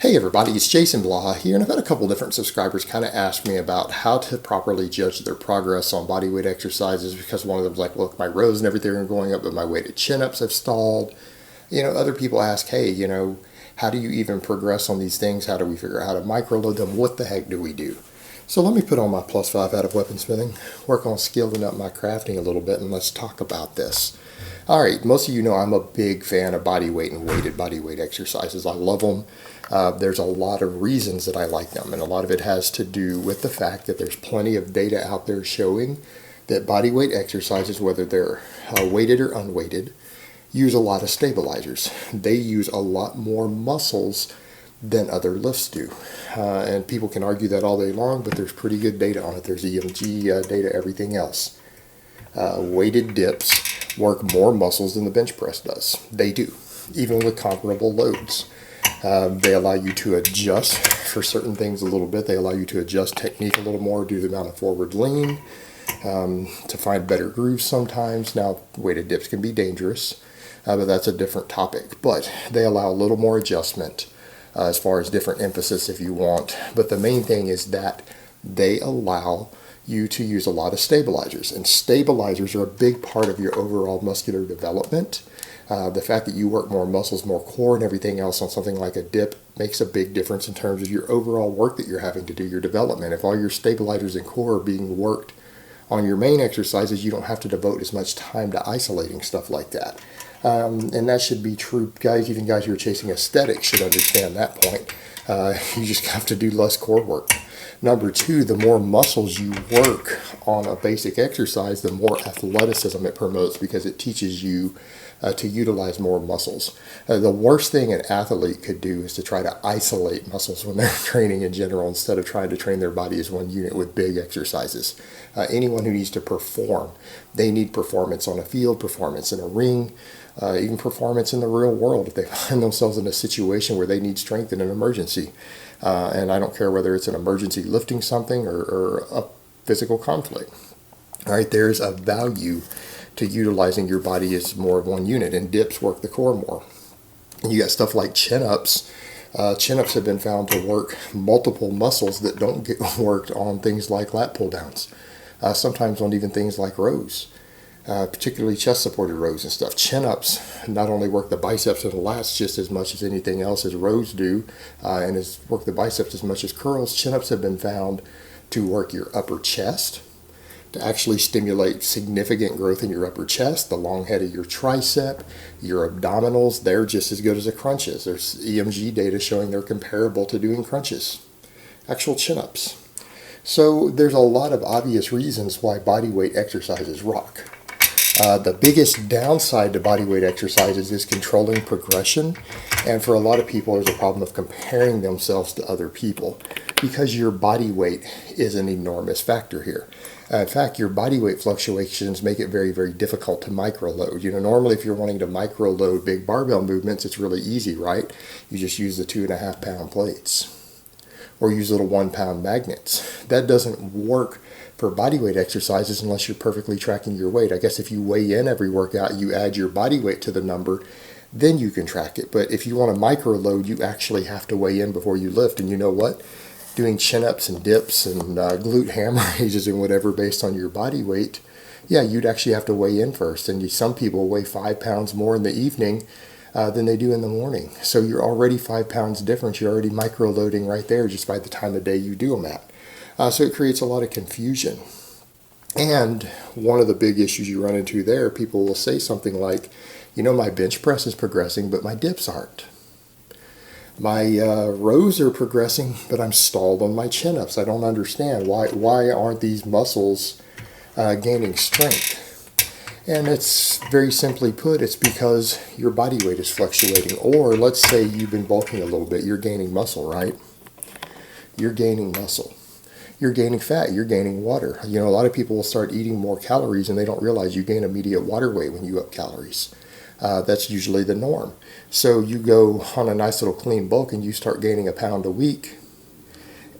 Hey everybody, it's Jason Blaha here, and I've had a couple different subscribers kind of ask me about how to properly judge their progress on bodyweight exercises, because one of them's like, look, my rows and everything are going up, but my weighted chin-ups have stalled. Other people ask, hey, how do you even progress on these things? How do we figure out how to microload them? What the heck do we do? So let me put on my +5 out of weaponsmithing, work on skilling up my crafting a little bit, and let's talk about this. All right, most of you know I'm a big fan of body weight and weighted body weight exercises. I love them. There's a lot of reasons that I like them, and a lot of it has to do with the fact that there's plenty of data out there showing that body weight exercises, whether they're weighted or unweighted, use a lot of stabilizers. They use a lot more muscles than other lifts do. And people can argue that all day long, but there's pretty good data on it. There's EMG data, everything else. Weighted dips work more muscles than the bench press does. They do, even with comparable loads. They allow you to adjust for certain things a little bit. They allow you to adjust technique a little more, do the amount of forward lean, to find better grooves sometimes. Now, weighted dips can be dangerous, but that's a different topic. But they allow a little more adjustment as far as different emphasis if you want. But the main thing is that they allow you to use a lot of stabilizers. And stabilizers are a big part of your overall muscular development. The fact that you work more muscles, more core, and everything else on something like a dip makes a big difference in terms of your overall work that you're having to do, your development. If all your stabilizers and core are being worked on your main exercises, you don't have to devote as much time to isolating stuff like that. And that should be true, guys. Even guys who are chasing aesthetics should understand that point. You just have to do less core work. Number two, the more muscles you work on a basic exercise, the more athleticism it promotes, because it teaches you to utilize more muscles. The worst thing an athlete could do is to try to isolate muscles when they're training in general, instead of trying to train their body as one unit with big exercises. Anyone who needs to perform, they need performance on a field, performance in a ring, even performance in the real world if they find themselves in a situation where they need strength in an emergency. And I don't care whether it's an emergency lifting something or a physical conflict. All right, there's a value to utilizing your body as more of one unit, and dips work the core more. And you got stuff like chin-ups. Chin-ups have been found to work multiple muscles that don't get worked on things like lat pull-downs. Sometimes on even things like rows. Particularly chest-supported rows and stuff. Chin-ups not only work the biceps and the lats just as much as anything else as rows do, and work the biceps as much as curls. Chin-ups have been found to work your upper chest, to actually stimulate significant growth in your upper chest, the long head of your tricep, your abdominals. They're just as good as a crunches. There's EMG data showing they're comparable to doing crunches, actual chin-ups. So there's a lot of obvious reasons why bodyweight exercises rock. The biggest downside to bodyweight exercises is controlling progression, and for a lot of people there's a problem of comparing themselves to other people, because your body weight is an enormous factor here. In fact, your body weight fluctuations make it very, very difficult to microload. Normally if you're wanting to microload big barbell movements, it's really easy, right? You just use the 2.5 pound plates, or use little 1 pound magnets. That doesn't work for bodyweight exercises unless you're perfectly tracking your weight. I guess if you weigh in every workout, you add your body weight to the number, then you can track it. But if you want to microload, you actually have to weigh in before you lift. And you know what? Doing chin-ups and dips and glute hammer raises and whatever based on your body weight, yeah, you'd actually have to weigh in first. And some people weigh 5 pounds more in the evening than they do in the morning. So you're already 5 pounds different. You're already microloading right there just by the time of day you do them at. So it creates a lot of confusion. And one of the big issues you run into there, people will say something like, my bench press is progressing, but my dips aren't. My rows are progressing, but I'm stalled on my chin-ups. I don't understand. Why aren't these muscles gaining strength? And it's very simply put, it's because your body weight is fluctuating. Or let's say you've been bulking a little bit. You're gaining muscle, right? You're gaining muscle. You're gaining fat, you're gaining water. A lot of people will start eating more calories and they don't realize you gain immediate water weight when you up calories. That's usually the norm. So you go on a nice little clean bulk and you start gaining 1 pound a week,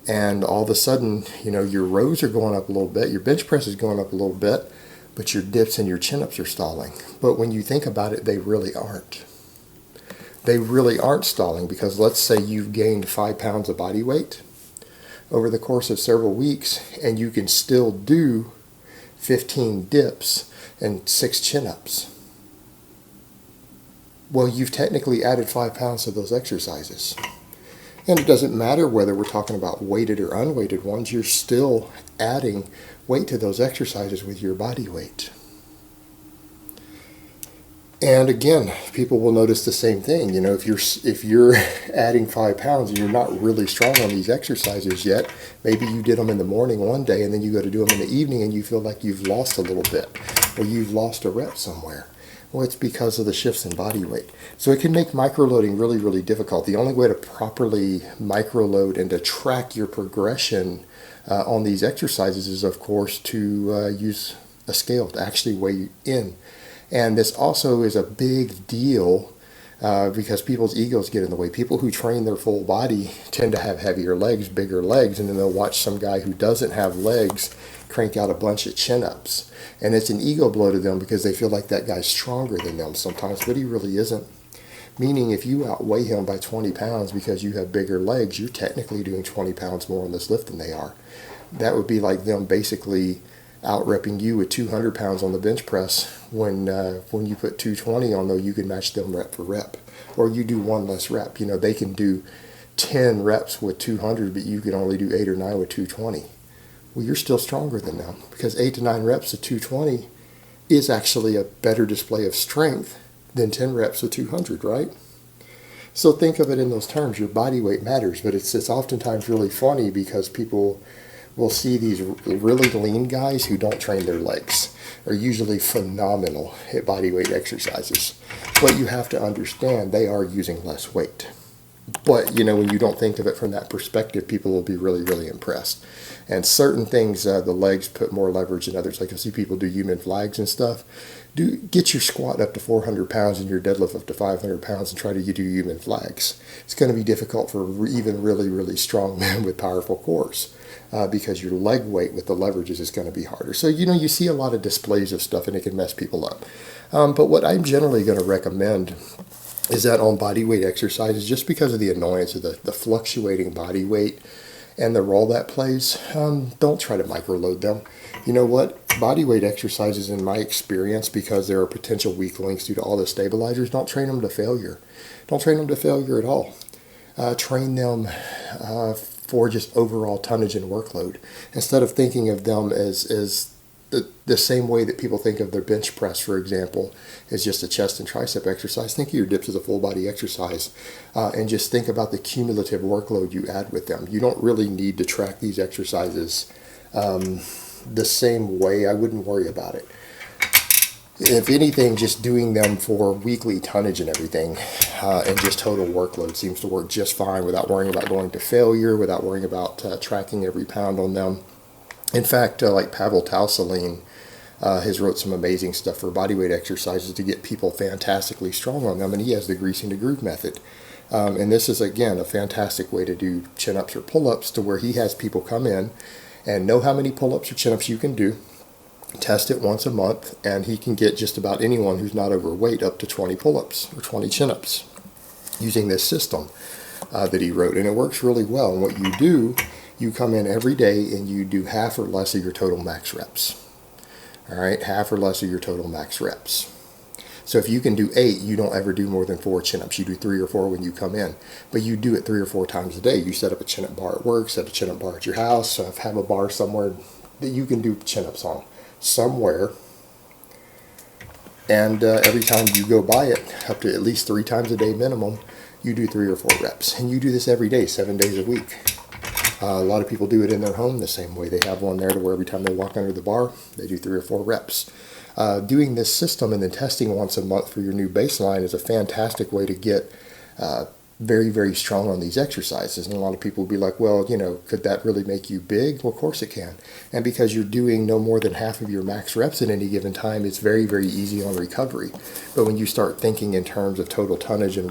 and all of a sudden, your rows are going up a little bit, your bench press is going up a little bit, but your dips and your chin-ups are stalling. But when you think about it, they really aren't. they really aren't stalling, because let's say you've gained 5 pounds of body weight over the course of several weeks, and you can still do 15 dips and 6 chin-ups. Well, you've technically added 5 pounds to those exercises. And it doesn't matter whether we're talking about weighted or unweighted ones, you're still adding weight to those exercises with your body weight. And again, people will notice the same thing. You know, if you're adding 5 pounds and you're not really strong on these exercises yet, maybe you did them in the morning one day and then you go to do them in the evening and you feel like you've lost a little bit, or you've lost a rep somewhere. Well, it's because of the shifts in body weight. So it can make microloading really, really difficult. The only way to properly microload and to track your progression on these exercises is, of course, to use a scale to actually weigh you in. And this also is a big deal because people's egos get in the way. People who train their full body tend to have heavier legs, bigger legs, and then they'll watch some guy who doesn't have legs crank out a bunch of chin-ups. And it's an ego blow to them because they feel like that guy's stronger than them sometimes, but he really isn't. Meaning if you outweigh him by 20 pounds because you have bigger legs, you're technically doing 20 pounds more on this lift than they are. That would be like them basically out-repping you with 200 pounds on the bench press when you put 220 on, though you can match them rep for rep. Or you do one less rep. You know, they can do 10 reps with 200, but you can only do 8 or 9 with 220. Well, you're still stronger than them because 8 to 9 reps of 220 is actually a better display of strength than 10 reps of 200, right? So think of it in those terms. Your body weight matters, but it's oftentimes really funny because people will see these really lean guys who don't train their legs are usually phenomenal at body weight exercises. But you have to understand they are using less weight. But, you know, when you don't think of it from that perspective, people will be really, really impressed. And certain things, the legs put more leverage than others. Like I see people do human flags and stuff. Get your squat up to 400 pounds and your deadlift up to 500 pounds and try to do human flags. It's going to be difficult for even really, really strong men with powerful cores because your leg weight with the leverages is going to be harder. So, you know, you see a lot of displays of stuff and it can mess people up. But what I'm generally going to recommend is that on body weight exercises, just because of the annoyance of the fluctuating body weight and the role that plays, don't try to microload them. You know what? Body weight exercises, in my experience, because there are potential weak links due to all the stabilizers, don't train them to failure. Don't train them to failure at all. Train them for just overall tonnage and workload. Instead of thinking of them as the same way that people think of their bench press, for example, as just a chest and tricep exercise, think of your dips as a full body exercise and just think about the cumulative workload you add with them. You don't really need to track these exercises the same way. I wouldn't worry about it. If anything, just doing them for weekly tonnage and everything and just total workload seems to work just fine without worrying about going to failure, without worrying about tracking every pound on them. In fact, like Pavel Tausalin has wrote some amazing stuff for bodyweight exercises to get people fantastically strong on them, and he has the greasing to groove method. And this is, again, a fantastic way to do chin-ups or pull-ups, to where he has people come in and know how many pull-ups or chin-ups you can do, test it once a month, and he can get just about anyone who's not overweight up to 20 pull-ups or 20 chin-ups using this system that he wrote. And it works really well. And what you do, you come in every day and you do half or less of your total max reps. All right, half or less of your total max reps. So if you can do 8, you don't ever do more than 4 chin-ups. You do 3 or 4 when you come in, but you do it 3 or 4 times a day. You set up a chin-up bar at work, set a chin-up bar at your house, have a bar somewhere that you can do chin-ups on somewhere. And every time you go by it, up to at least 3 times a day minimum, you do 3 or 4 reps. And you do this every day, 7 days a week. A lot of people do it in their home the same way. They have one there to where every time they walk under the bar, they do 3 or 4 reps. Doing this system and then testing once a month for your new baseline is a fantastic way to get very, very strong on these exercises. And a lot of people will be like, well, you know, could that really make you big? Well, of course it can. And because you're doing no more than half of your max reps at any given time, it's very, very easy on recovery. But when you start thinking in terms of total tonnage and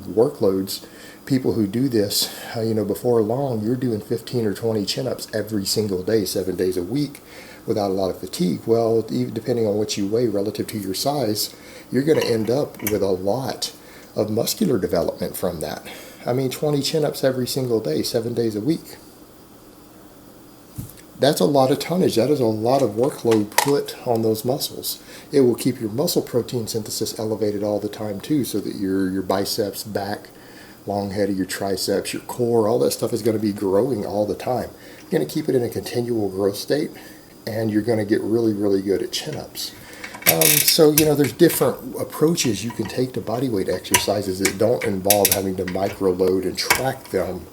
workloads, people who do this, before long, you're doing 15 or 20 chin-ups every single day, 7 days a week, without a lot of fatigue. Well, even depending on what you weigh relative to your size, you're going to end up with a lot of muscular development from that. I mean, 20 chin-ups every single day, 7 days a week. That's a lot of tonnage. That is a lot of workload put on those muscles. It will keep your muscle protein synthesis elevated all the time too, so that your biceps, back, long head of your triceps, your core, all that stuff is going to be growing all the time. You're going to keep it in a continual growth state, and you're going to get really, really good at chin-ups. So, there's different approaches you can take to bodyweight exercises that don't involve having to micro-load and track them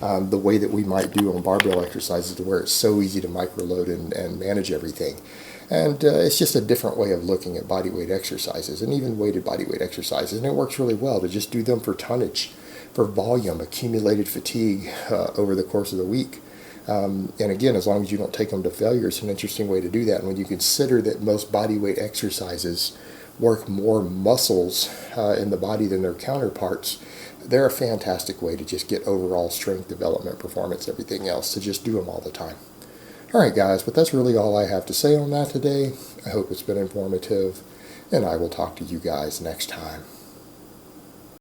the way that we might do on barbell exercises, to where it's so easy to micro-load and manage everything. And it's just a different way of looking at bodyweight exercises, and even weighted bodyweight exercises. And it works really well to just do them for tonnage, for volume, accumulated fatigue over the course of the week. And again, as long as you don't take them to failure, it's an interesting way to do that. And when you consider that most bodyweight exercises work more muscles in the body than their counterparts, they're a fantastic way to just get overall strength development, performance, everything else, to just do them all the time. All right, guys, but that's really all I have to say on that today. I hope it's been informative, and I will talk to you guys next time.